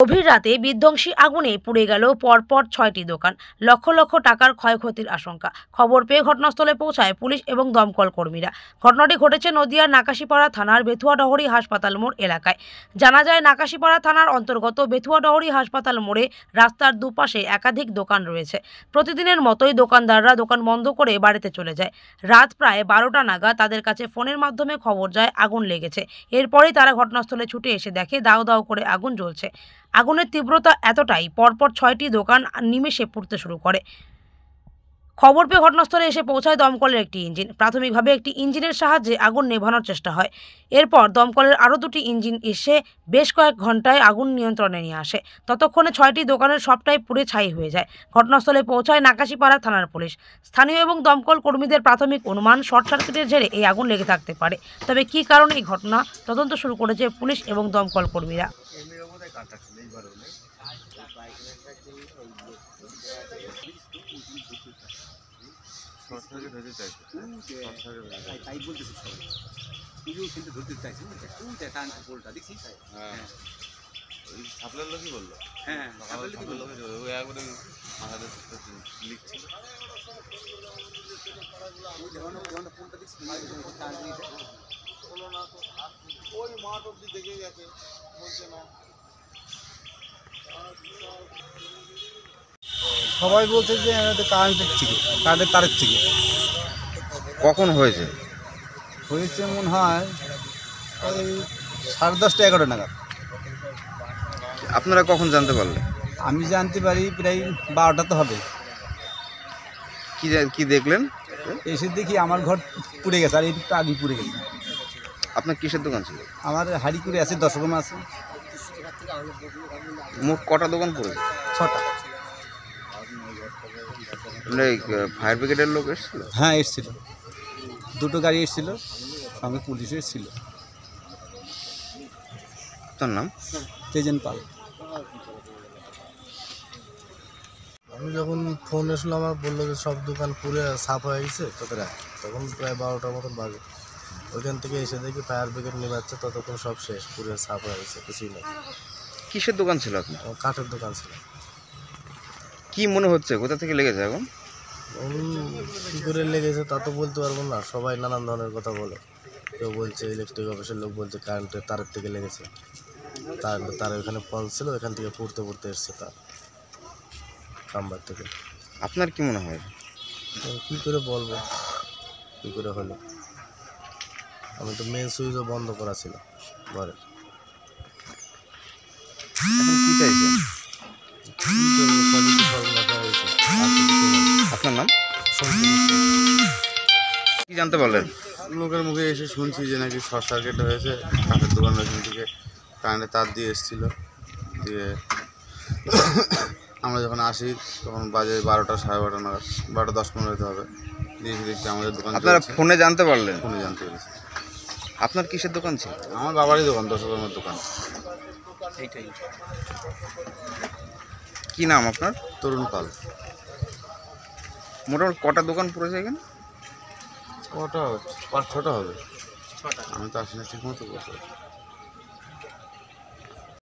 গভীর রাতে বিধ্বংসী আগুনে পুড়ে গেল পরপর ৬টি দোকান। লক্ষ লক্ষ টাকার ক্ষয়ক্ষতির আশঙ্কা। খবর পেয়ে ঘটনাস্থলে পৌঁছায় পুলিশ এবং দমকল কর্মীরা। ঘটনাটি ঘটেছে নদিয়ার নাকাশীপাড়া থানার বেথুয়াডহরি হাসপাতাল মোড় এলাকায়। জানা যায়, নাকাশীপাড়া থানার অন্তর্গত বেথুয়াডহরি হাসপাতাল মোড়ে রাস্তার দুপাশে একাধিক দোকান রয়েছে। প্রতিদিনের মতোই দোকানদাররা দোকান বন্ধ করে বাড়িতে চলে যায়। রাত প্রায় ১২টা নাগাদ তাদের কাছে ফোনের মাধ্যমে খবর যায় আগুন লেগেছে। এরপরেই তারা ঘটনাস্থলে ছুটে এসে দেখে দাউ দাউ করে আগুন জ্বলছে। আগুনের তীব্রতা এতটাই, পরপর ৬টি দোকান নিমেষে পুড়তে শুরু করে। খবর পেয়ে ঘটনাস্থলে এসে পৌঁছায় দমকলের একটি ইঞ্জিন। প্রাথমিকভাবে একটি ইঞ্জিনের সাহায্যে আগুন নেভানোর চেষ্টা হয়। এরপর দমকলের আরও ২টি ইঞ্জিন এসে বেশ কয়েক ঘন্টায় আগুন নিয়ন্ত্রণে নিয়ে আসে। ততক্ষণে ৬টি দোকানের সবটাই পুড়ে ছাই হয়ে যায়। ঘটনাস্থলে পৌঁছায় নাকাশীপাড়া থানার পুলিশ। স্থানীয় এবং দমকল কর্মীদের প্রাথমিক অনুমান, শর্ট সার্কিটের জেরে এই আগুন লেগে থাকতে পারে। তবে কী কারণে এই ঘটনা, তদন্ত শুরু করেছে পুলিশ এবং দমকল কর্মীরা। সাপ্লাইয়ের লোকই বললো। হ্যাঁ, সাপ্লাইয়ের লোকই ওই একবারে আমাদের লিখছিল। ওই মাঠ অব্দি দেখে গেছে, বলছে না। সবাই বলছে যে কারেন্টের থেকে, কারেন্টের তারের থেকে। কখন হয়েছে? হয়েছে মনে হয় ওই 10:30 11টা নাগাদ। আপনারা কখন জানতে পারলেন? আমি জানতে পারি প্রায় 12টা তো হবে। কি দেখলেন? এসে দেখি আমার ঘর পুড়ে গেছে, আর একটু আগে পুড়ে গেছে। আপনার কিসের দোকান ছিল? আমার হাড়ি করে আছে, 10 রকম আছে। মোট কটা দোকান পড়েছে? 6টা। ফায়ার ব্রিগেডের লোক এসেছিল? হ্যাঁ, এসেছিল, 2টো গাড়ি এসেছিল, সঙ্গে পুলিশ এসেছিল। তার নাম তেজেন পাল। আমি যখন ফোন এসলো, আমার বললো যে সব দোকান পুরে সাফ হয়ে গেছে তোরা। তখন প্রায় 12টার মতন বাজে। ওইখান থেকে এসে দেখি ফায়ার ব্রিগেড নিয়ে যাচ্ছে, ততক্ষণ সব শেষ, পুরে সাফ হয়ে গেছে, কিছুই নেই। কিসের দোকান ছিল আপনার? কাঠের দোকান ছিল। কি মনে হচ্ছে কোথা থেকে লেগেছে আগুন? কী করে লেগেছে তা তো বলতে পারবো না, সবাই নানান ধরনের কথা বলে। কেউ বলছে ইলেকট্রিক অফিসের লোক বলছে কারেন্টের তারের থেকে লেগেছে। তার ওইখানে ফলস ছিল, ওইখান থেকে পড়তে পড়তে এসছে তার কাম্বার থেকে। আপনার কি মনে হয়? কী করে বলবো কী করে হলো? আমি তো মেন সুইচও বন্ধ করা ছিল ঘরের। এখন কি চাইছেন? আপনার নাম? কি জানতে পারলেন? লোকের মুখে এসে শুনছি যে নাকি শর্ট সার্কিট হয়েছে, কাঠের দোকান ওইখান থেকে কারেন্টের তার দিয়ে এসেছিলো। দিয়ে আমরা যখন আসি তখন বাজে 12টা 12:30 নাগাদ, 12টা 10-15 হতে হবে। দিয়ে দেখছি আমাদের দোকান। আপনারা ফোনে জানতে পারলেন? ফোনে জানতে পেরেছি। আপনার কিসের দোকান ছিল? আমার বাবারই দোকান, 10 রকমের দোকান। কি নাম আপনার? তরুণ পাল। মোটামুটি কটা দোকান পড়েছে এখানে? কটা? 5-6টা হবে। আমি তো আসি না ঠিক মতো।